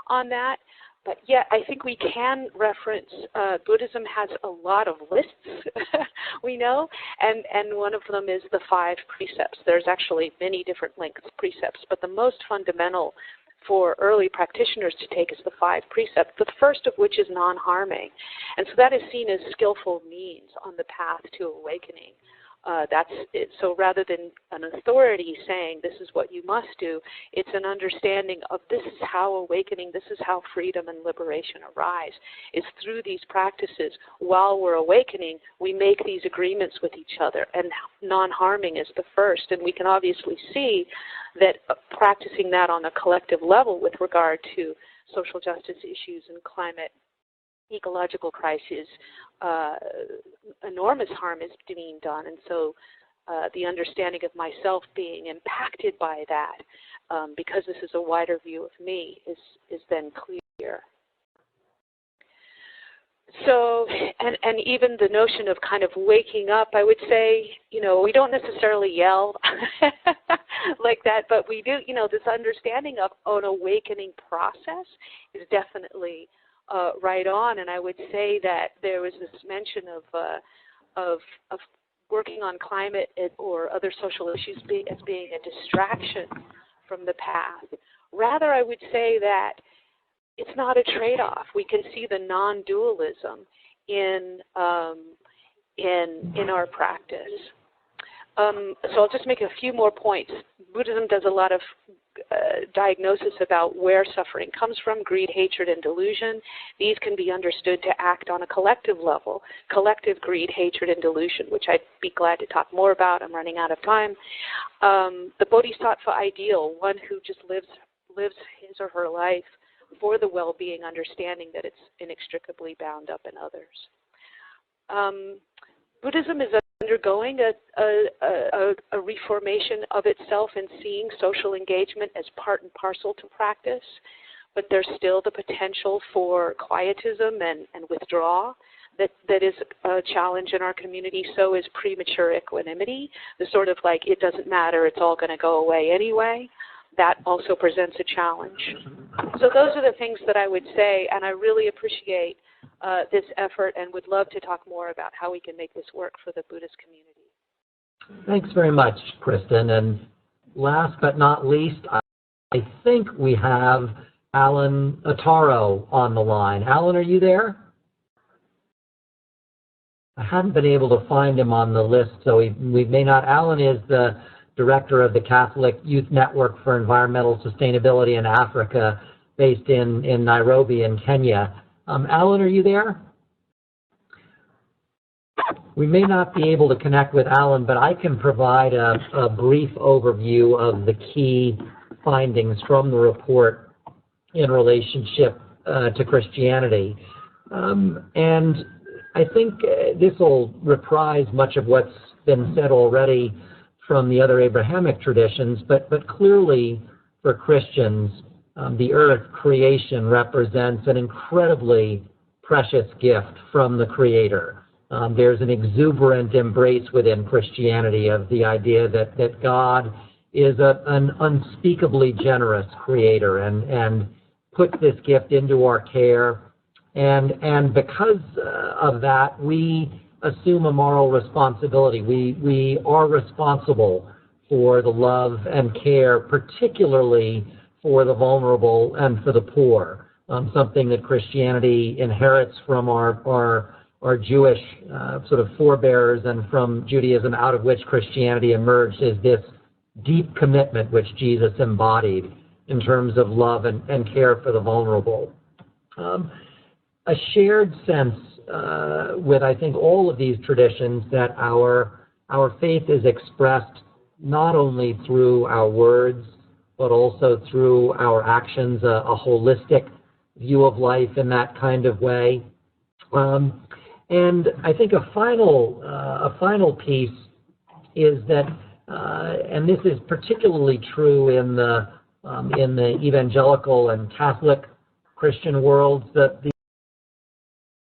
on that. But yet, I think we can reference, Buddhism has a lot of lists, we know, and one of them is the 5 precepts. There's actually many different length precepts, but the most fundamental for early practitioners to take is the 5 precepts, the first of which is non-harming. And so that is seen as skillful means on the path to awakening. That's it. So rather than an authority saying this is what you must do, it's an understanding of this is how awakening, this is how freedom and liberation arise. It's through these practices, while we're awakening, we make these agreements with each other, and non-harming is the first. And we can obviously see that practicing that on a collective level with regard to social justice issues and climate ecological crises, enormous harm is being done, and so the understanding of myself being impacted by that, because this is a wider view of me, is then clear. So, and even the notion of kind of waking up, I would say, we don't necessarily yell like that, but we do, this understanding of an awakening process is definitely right on. And I would say that there was this mention of working on climate or other social issues as being a distraction from the path. Rather, I would say that it's not a trade-off. We can see the non-dualism in our practice. So I'll just make a few more points. Buddhism does a lot of diagnosis about where suffering comes from, greed, hatred, and delusion. These can be understood to act on a collective level, collective greed, hatred, and delusion, which I'd be glad to talk more about. I'm running out of time. The bodhisattva ideal, one who just lives his or her life for the well-being, understanding that it's inextricably bound up in others. Buddhism is undergoing a reformation of itself and seeing social engagement as part and parcel to practice, but there's still the potential for quietism and withdrawal that is a challenge in our community. So is premature equanimity, the sort of like, it doesn't matter, it's all going to go away anyway. That also presents a challenge. So those are the things that I would say, and I really appreciate this effort and would love to talk more about how we can make this work for the Buddhist community. Thanks very much, Kristen. And last but not least, I think we have Alan Ataro on the line. Alan, are you there? I hadn't been able to find him on the list, so we may not. Alan is the director of the Catholic Youth Network for Environmental Sustainability in Africa, based in Nairobi in Kenya. Alan, are you there? We may not be able to connect with Alan, but I can provide a brief overview of the key findings from the report in relationship to Christianity. And I think this will reprise much of what's been said already from the other Abrahamic traditions, but clearly for Christians, the earth creation represents an incredibly precious gift from the Creator. There's an exuberant embrace within Christianity of the idea that God is an unspeakably generous Creator and puts this gift into our care. And because of that, we assume a moral responsibility. We are responsible for the love and care, particularly for the vulnerable and for the poor, something that Christianity inherits from our Jewish sort of forebears and from Judaism, out of which Christianity emerged, is this deep commitment which Jesus embodied in terms of love and care for the vulnerable. A shared sense with, I think, all of these traditions that our faith is expressed not only through our words, but also through our actions, a holistic view of life in that kind of way. And I think a final piece is that, and this is particularly true in the evangelical and Catholic Christian worlds, that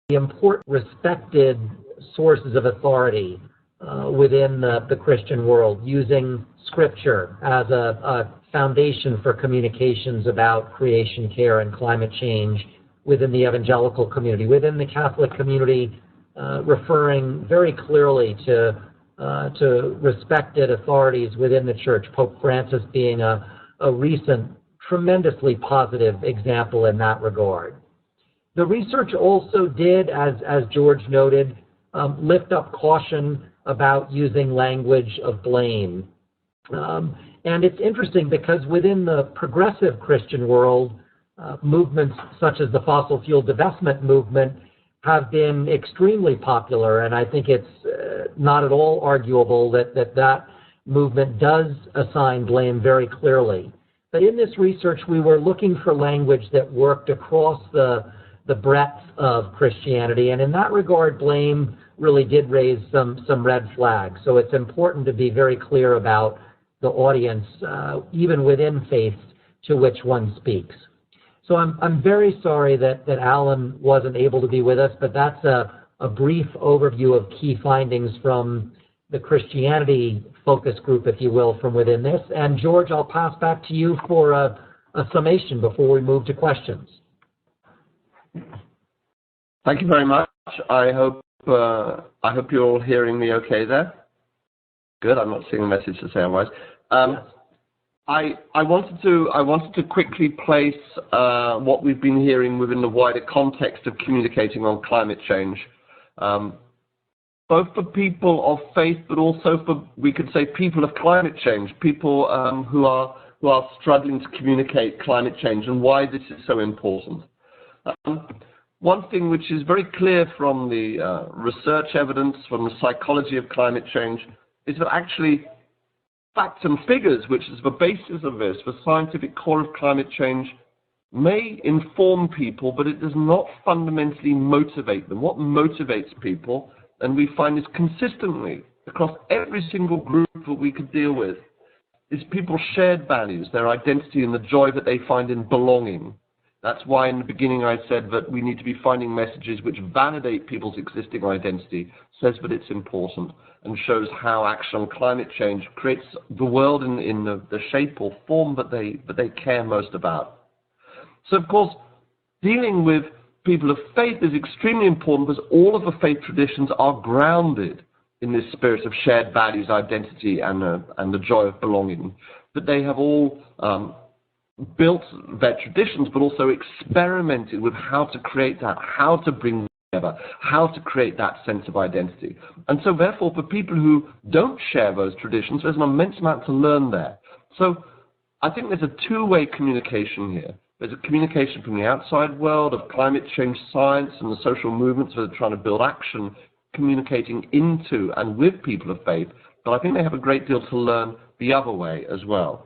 the important respected sources of authority within the Christian world, using Scripture as a foundation for communications about creation care and climate change within the evangelical community, within the Catholic community, referring very clearly to respected authorities within the Church, Pope Francis being a recent tremendously positive example in that regard. The research also did, as George noted, lift up caution about using language of blame. And it's interesting because within the progressive Christian world, movements such as the fossil fuel divestment movement have been extremely popular, and I think it's not at all arguable that movement does assign blame very clearly. But in this research, we were looking for language that worked across the breadth of Christianity, and in that regard, blame really did raise some red flags. So it's important to be very clear about the audience, even within faiths to which one speaks. So I'm very sorry that Alan wasn't able to be with us, but that's a brief overview of key findings from the Christianity focus group, if you will, from within this. And George, I'll pass back to you for a summation before we move to questions. Thank you very much. I hope you're all hearing me okay there. Good. I'm not seeing a message to say otherwise. I wanted to quickly place what we've been hearing within the wider context of communicating on climate change, both for people of faith, but also for, we could say, people of climate change, people who are struggling to communicate climate change and why this is so important. One thing which is very clear from the research evidence, from the psychology of climate change, is that actually facts and figures, which is the basis of this, the scientific core of climate change, may inform people, but it does not fundamentally motivate them. What motivates people and we find this consistently across every single group that we could deal with, is people's shared values, their identity and the joy that they find in belonging. That's why in the beginning I said that we need to be finding messages which validate people's existing identity, says that it's important, and shows how action on climate change creates the world in the shape or form that they care most about. So of course, dealing with people of faith is extremely important because all of the faith traditions are grounded in this spirit of shared values, identity, and the joy of belonging. That they have all built their traditions, but also experimented with how to create that, how to bring them together, how to create that sense of identity. And so therefore, for people who don't share those traditions, there's an immense amount to learn there. So I think there's a two-way communication here. There's a communication from the outside world of climate change science and the social movements that are trying to build action, communicating into and with people of faith, but I think they have a great deal to learn the other way as well.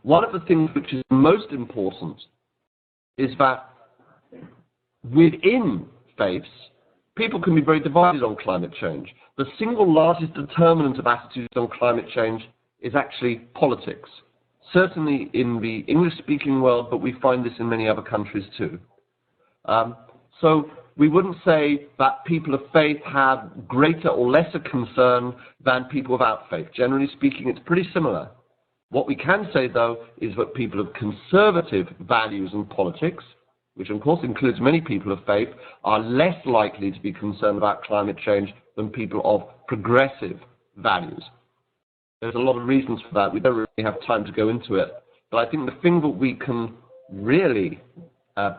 One of the things which is most important is that within faiths, people can be very divided on climate change. The single largest determinant of attitudes on climate change is actually politics. Certainly in the English-speaking world, but we find this in many other countries too. So we wouldn't say that people of faith have greater or lesser concern than people without faith. Generally speaking, it's pretty similar. What we can say, though, is that people of conservative values and politics, which of course includes many people of faith, are less likely to be concerned about climate change than people of progressive values. There's a lot of reasons for that. We don't really have time to go into it. But I think the thing that we can really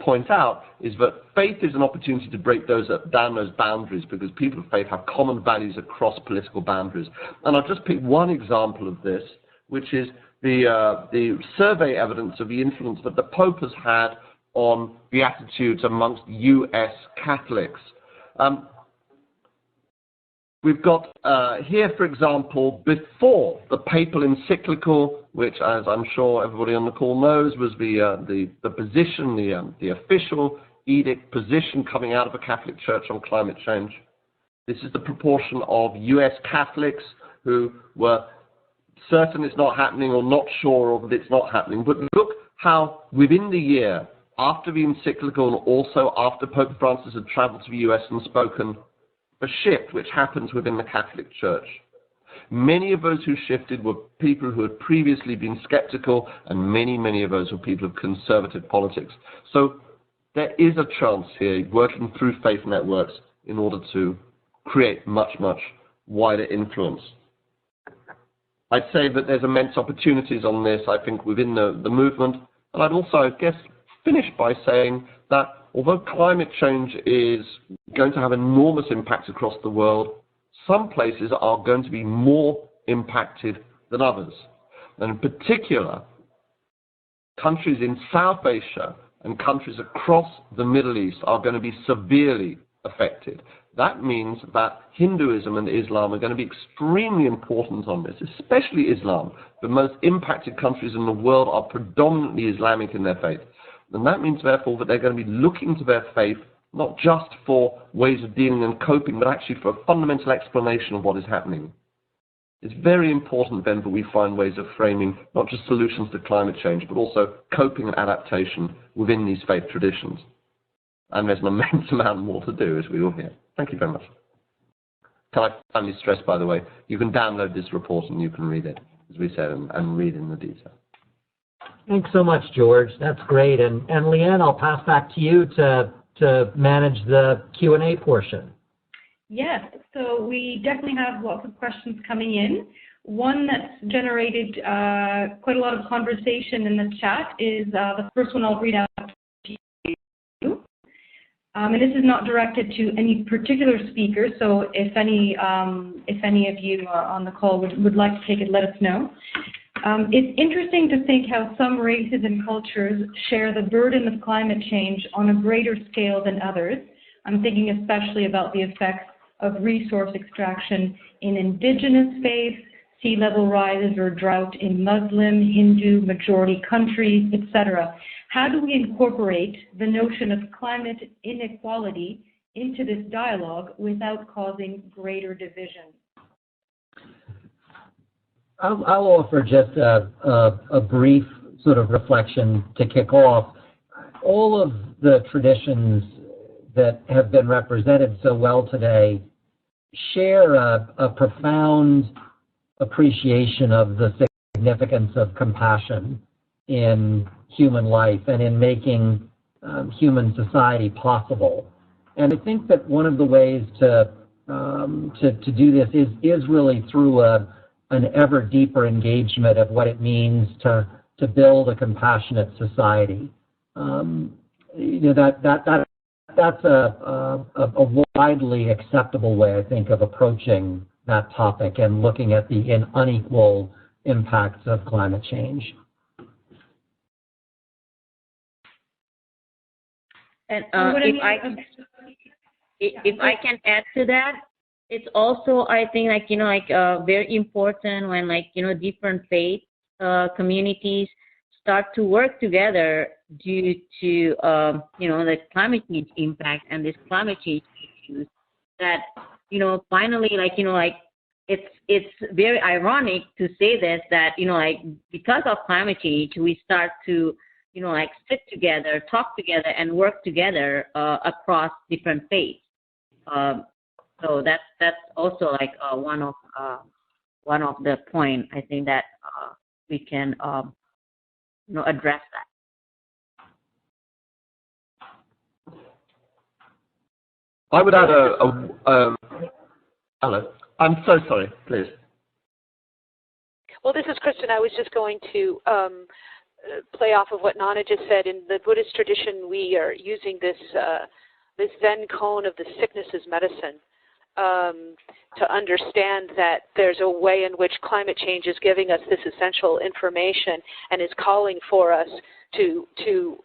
point out is that faith is an opportunity to break down those boundaries, because people of faith have common values across political boundaries. And I'll just pick one example of this, which is the survey evidence of the influence that the Pope has had on the attitudes amongst U.S. Catholics. We've got here, for example, before the papal encyclical, which, as I'm sure everybody on the call knows, was the position, the official edict position coming out of the Catholic Church on climate change. This is the proportion of U.S. Catholics who were certain it's not happening or not sure of that it's not happening. But look how within the year, after the encyclical and also after Pope Francis had traveled to the US and spoken, a shift which happens within the Catholic Church. Many of those who shifted were people who had previously been skeptical, and many of those were people of conservative politics. So there is a chance here, working through faith networks, in order to create much wider influence. I'd say that there's immense opportunities on this, I think, within the movement. And I'd also, I guess, finish by saying that although climate change is going to have enormous impacts across the world, some places are going to be more impacted than others. And in particular, countries in South Asia and countries across the Middle East are going to be severely affected. That means that Hinduism and Islam are going to be extremely important on this, especially Islam. The most impacted countries in the world are predominantly Islamic in their faith. And that means, therefore, that they're going to be looking to their faith not just for ways of dealing and coping, but actually for a fundamental explanation of what is happening. It's very important, then, that we find ways of framing not just solutions to climate change, but also coping and adaptation within these faith traditions. And there's an immense amount more to do, as we all hear. Thank you very much. Can I finally stress, by the way, you can download this report and you can read it, as we said, and read in the detail. Thanks so much, George. That's great. And Leanne, I'll pass back to you to manage the Q&A portion. Yes, so we definitely have lots of questions coming in. One that's generated quite a lot of conversation in the chat is the first one I'll read out to you. And this is not directed to any particular speaker, so if any of you on the call would like to take it, let us know. It's interesting to think how some races and cultures share the burden of climate change on a greater scale than others. I'm thinking especially about the effects of resource extraction in indigenous faiths, sea level rises or drought in Muslim, Hindu majority countries, etc. How do we incorporate the notion of climate inequality into this dialogue without causing greater division? I'll offer just a brief sort of reflection to kick off. All of the traditions that have been represented so well today share a profound appreciation of the significance of compassion in human life and in making human society possible. And I think that one of the ways to do this is really through an ever deeper engagement of what it means to build a compassionate society. That's a widely acceptable way, I think, of approaching that topic and looking at the unequal impacts of climate change. And if I can add to that, it's also, I think, very important when, different faith communities start to work together due to, the climate change impact and this climate change issues. That, finally, it's very ironic to say this, that, because of climate change, we start to, sit together, talk together, and work together across different faiths. So that's also one of the point, I think, that we can address that. I would add hello. I'm so sorry, please. Well, this is Kristen. I was just going to play off of what Nana just said. In the Buddhist tradition, we are using this Zen cone of the sickness as medicine to understand that there's a way in which climate change is giving us this essential information and is calling for us to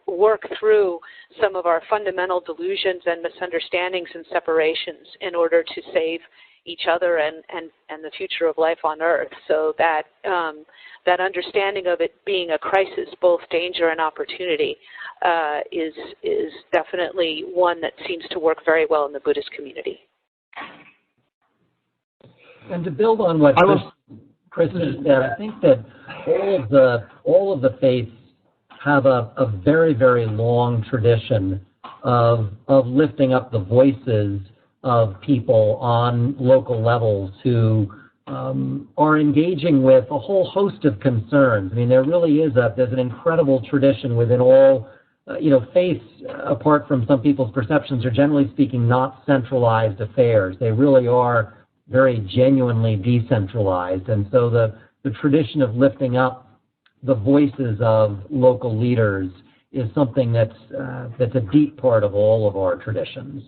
work through some of our fundamental delusions and misunderstandings and separations in order to save each other and the future of life on Earth. So that that understanding of it being a crisis, both danger and opportunity, is definitely one that seems to work very well in the Buddhist community. And to build on what Kristen said, I think that all of the faiths have a very, very long tradition of lifting up the voices of people on local levels who are engaging with a whole host of concerns. I mean, there really is there's an incredible tradition within all, faiths, apart from some people's perceptions, are generally speaking not centralized affairs. They really are very genuinely decentralized. And so the tradition of lifting up the voices of local leaders is something that's a deep part of all of our traditions.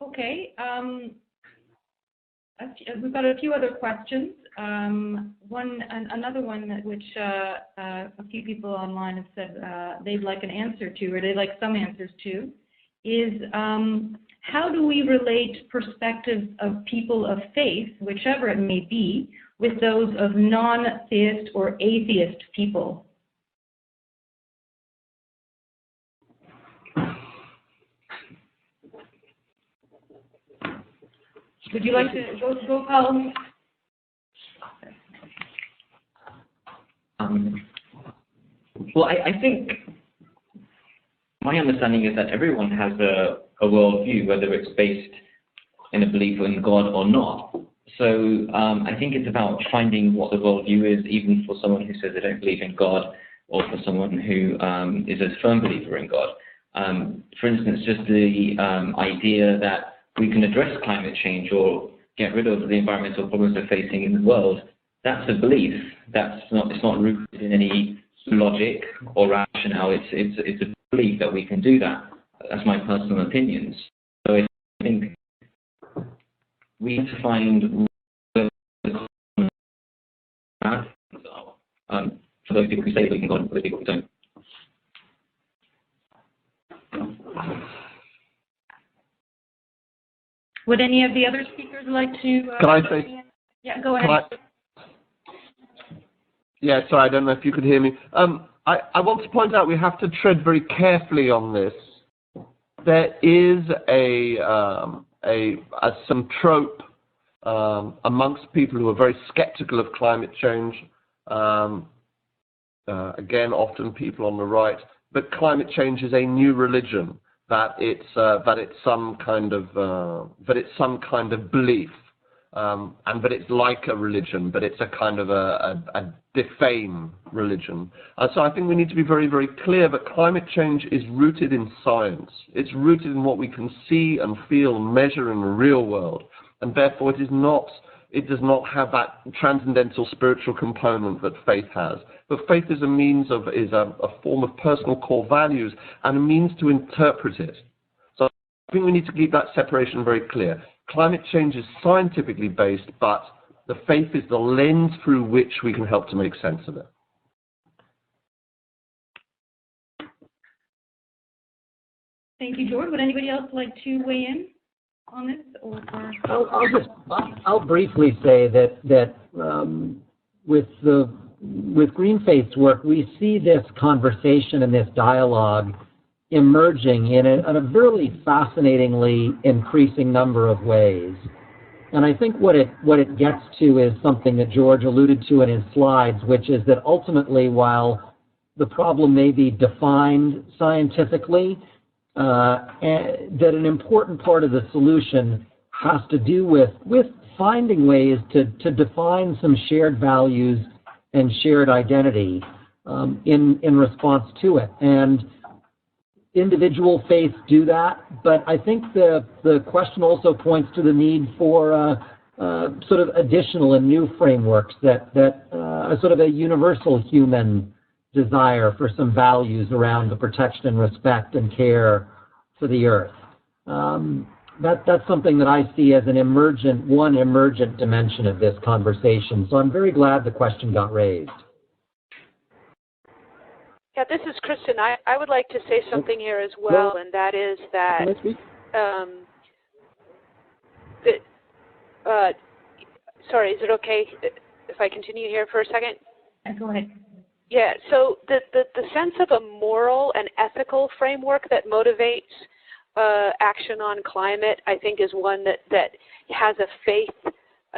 Okay, we've got a few other questions. Another one which a few people online have said they'd like an answer to, or they'd like some answers to, is how do we relate perspectives of people of faith, whichever it may be, with those of non-theist or atheist people? Would you like to go Paul? Well, I think my understanding is that everyone has a worldview, whether it's based in a belief in God or not. So I think it's about finding what the worldview is, even for someone who says they don't believe in God, or for someone who is a firm believer in God. For instance, just the idea that we can address climate change or get rid of the environmental problems we're facing in the world, that's a belief. It's not rooted in any logic or rationale. It's a belief that we can do that. That's my personal opinions. So I think we have to find where the common ground are, for those people who say they believe in God and for those people who don't. Would any of the other speakers like to? Can I say? Yeah, go ahead. Yeah, sorry, I don't know if you could hear me. I want to point out we have to tread very carefully on this. There is some trope amongst people who are very skeptical of climate change. Again, often people on the right, but climate change is a new religion. That it's some kind of belief, and that it's like a religion, but it's a kind of a defame religion. So I think we need to be very, very clear that climate change is rooted in science. It's rooted in what we can see and feel and measure in the real world, and therefore it does not have that transcendental spiritual component that faith has. But faith is a form of personal core values and a means to interpret it. So I think we need to keep that separation very clear. Climate change is scientifically based, but the faith is the lens through which we can help to make sense of it. Thank you, George. Would anybody else like to weigh in on this? Or I'll briefly say that with GreenFaith's work, we see this conversation and this dialogue emerging in a really fascinatingly increasing number of ways. And I think what it gets to is something that George alluded to in his slides, which is that ultimately, while the problem may be defined scientifically, that an important part of the solution has to do with finding ways to define some shared values and shared identity in response to it. And individual faiths do that, but I think the question also points to the need for sort of additional and new frameworks that are sort of a universal human desire for some values around the protection and respect and care for the earth. That's something that I see as an emergent dimension of this conversation. So I'm very glad the question got raised. Yeah, this is Kristen. I would like to say something here as well, and that is that sorry, is it okay if I continue here for a second? Go ahead. Yeah, so the sense of a moral and ethical framework that motivates action on climate, I think, is one that has a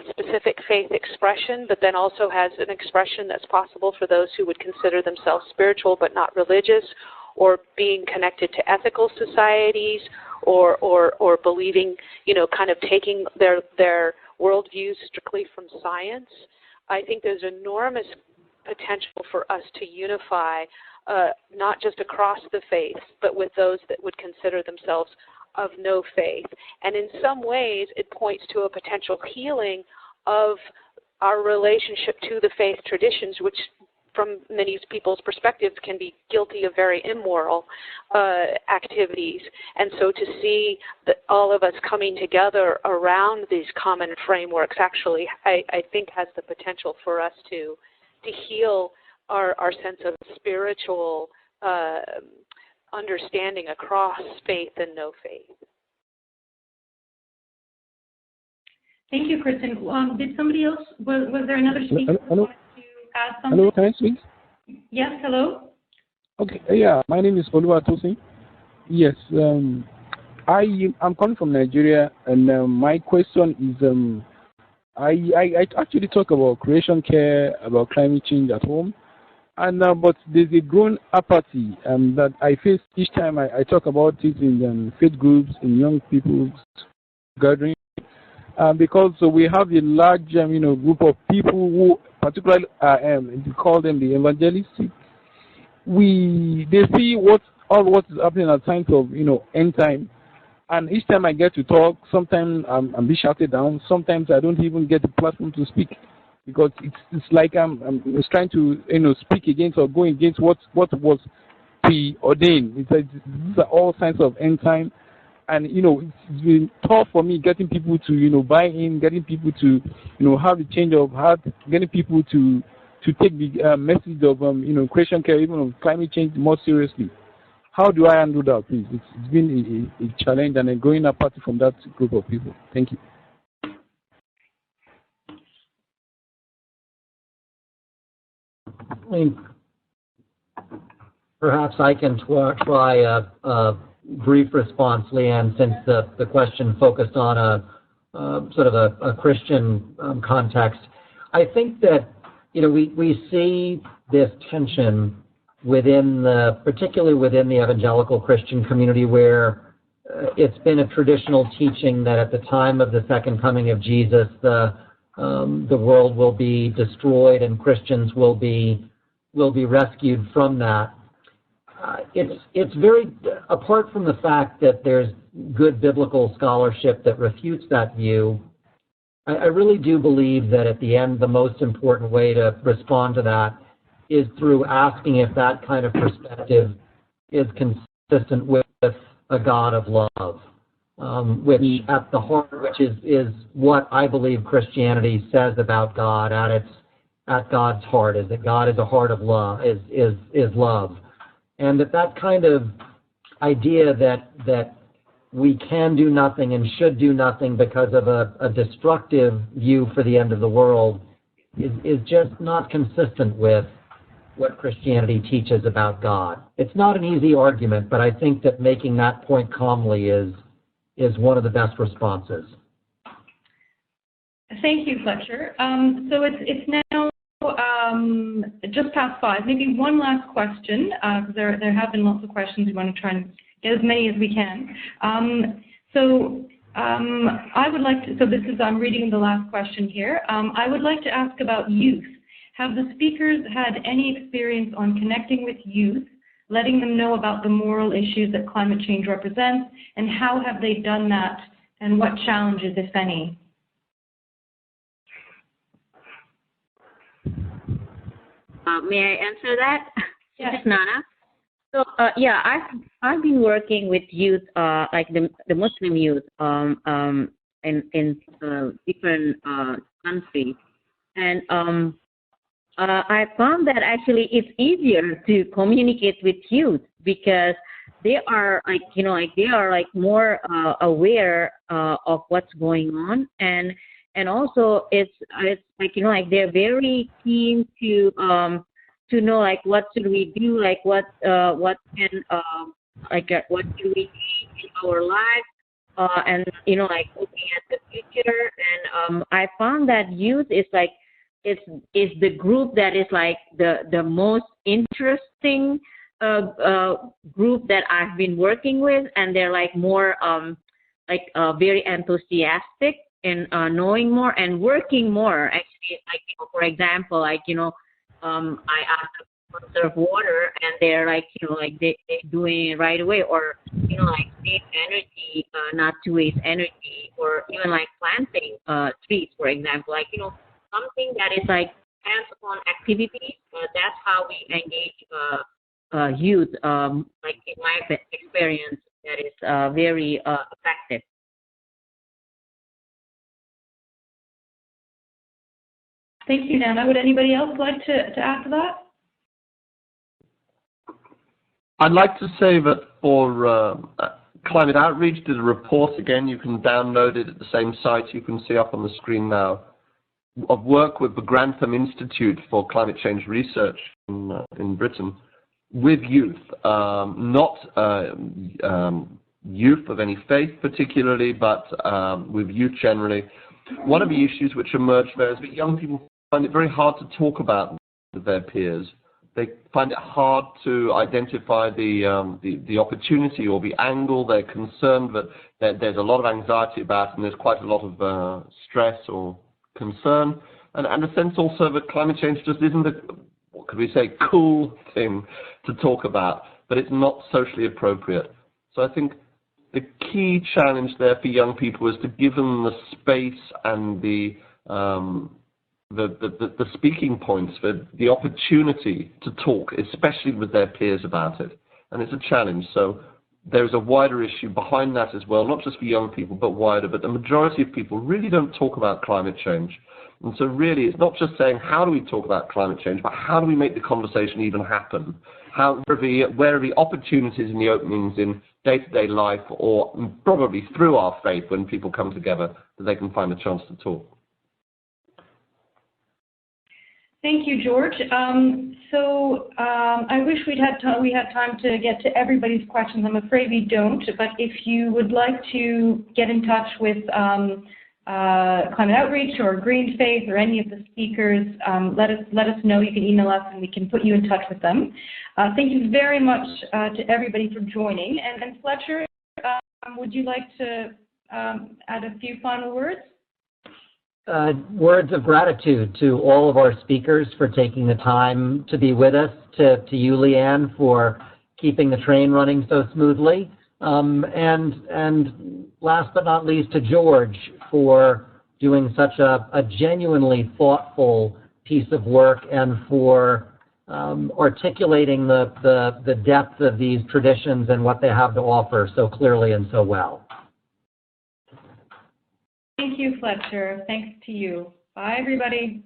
specific faith expression, but then also has an expression that's possible for those who would consider themselves spiritual but not religious, or being connected to ethical societies, or believing, kind of taking their worldviews strictly from science. I think there's enormous potential for us to unify, not just across the faiths, but with those that would consider themselves of no faith. And in some ways, it points to a potential healing of our relationship to the faith traditions, which from many people's perspectives can be guilty of very immoral activities. And so to see that all of us coming together around these common frameworks actually, I think, has the potential for us to heal our sense of spiritual understanding across faith and no faith. Thank you, Kristen. Did somebody else, was there another speaker who Hello. wanted to add something? Hello, can I speak? Yes, hello. Okay, yeah, my name is Oluwatosin. Yes, I'm calling from Nigeria, and my question is, I actually talk about creation care, about climate change at home, and but there's a growing apathy that I face each time I talk about it in faith groups, in young people's gatherings, because we have a large group of people who particularly we call them the evangelists. They see what is happening at times of end time. And each time I get to talk, sometimes I'm being shouted down. Sometimes I don't even get the platform to speak, because it's like I'm trying to speak against or go against what was preordained. It's all signs of end time, and it's been tough for me getting people to buy in, getting people to have a change of heart, getting people to take the message of creation care, even of climate change, more seriously. How do I handle that, please? It's been a challenge, and I'm going apart from that group of people. Thank you. I mean, perhaps I can try a brief response, Leanne, since the question focused on a sort of a Christian context. I think that, you know, we see this tension particularly within the evangelical Christian community, where it's been a traditional teaching that at the time of the second coming of Jesus, the world will be destroyed and Christians will be rescued from that. It's very, apart from the fact that there's good biblical scholarship that refutes that view, I really do believe that at the end, the most important way to respond to that is through asking if that kind of perspective is consistent with a God of love, which at the heart, which is what I believe Christianity says about God at God's heart, is that God is a heart of love, is love. And that kind of idea that we can do nothing and should do nothing because of a destructive view for the end of the world is just not consistent with what Christianity teaches about God. It's not an easy argument, but I think that making that point calmly is one of the best responses. Thank you, Fletcher. So it's now just past 5. Maybe one last question, because there have been lots of questions. We want to try and get as many as we can. I would like to, I'm reading the last question here. I would like to ask about youth. Have the speakers had any experience on connecting with youth, letting them know about the moral issues that climate change represents, and how have they done that, and what challenges, if any? May I answer that? Yes. This is Nana. So I've been working with youth, like the Muslim youth, in different countries, and I found that actually it's easier to communicate with youth because they are more aware of what's going on, and also it's they're very keen to know what should we do, what can what do we change in our life, and looking at the future. And I found that youth is is the group that is the most interesting group that I've been working with, and they're more very enthusiastic in knowing more and working more. Actually, for example, I asked them to conserve water, and they're they doing it right away, or save energy, not to waste energy, or even planting trees, for example, something that is hands-on activities. That's how we engage youth. In my experience, that is very effective. Thank you, Nana. Would anybody else like to add to that? I'd like to say that for Climate Outreach did a report, again, you can download it at the same site you can see up on the screen now, of work with the Grantham Institute for Climate Change Research in Britain with youth, not youth of any faith particularly, but with youth generally. One of the issues which emerged there is that young people find it very hard to talk about with their peers. They find it hard to identify the opportunity or the angle. They're concerned that there's a lot of anxiety about it, and there's quite a lot of stress or concern, and a sense also that climate change just isn't what could we say, cool thing to talk about, but it's not socially appropriate. So I think the key challenge there for young people is to give them the space and the speaking points, for the opportunity to talk, especially with their peers about it. And it's a challenge. So there's a wider issue behind that as well, not just for young people, but wider. But the majority of people really don't talk about climate change. And so really, it's not just saying, how do we talk about climate change, but how do we make the conversation even happen? Where are the opportunities and the openings in day-to-day life, or probably through our faith when people come together, that they can find a chance to talk? Thank you, George. I wish we had time to get to everybody's questions. I'm afraid we don't, but if you would like to get in touch with Climate Outreach or GreenFaith or any of the speakers, let us know. You can email us and we can put you in touch with them. Thank you very much to everybody for joining. And Fletcher, would you like to add a few final words? Words of gratitude to all of our speakers for taking the time to be with us, to you, Leanne, for keeping the train running so smoothly, and last but not least to George for doing such a genuinely thoughtful piece of work and for articulating the depth of these traditions and what they have to offer so clearly and so well. Thank you, Fletcher. Thanks to you. Bye, everybody.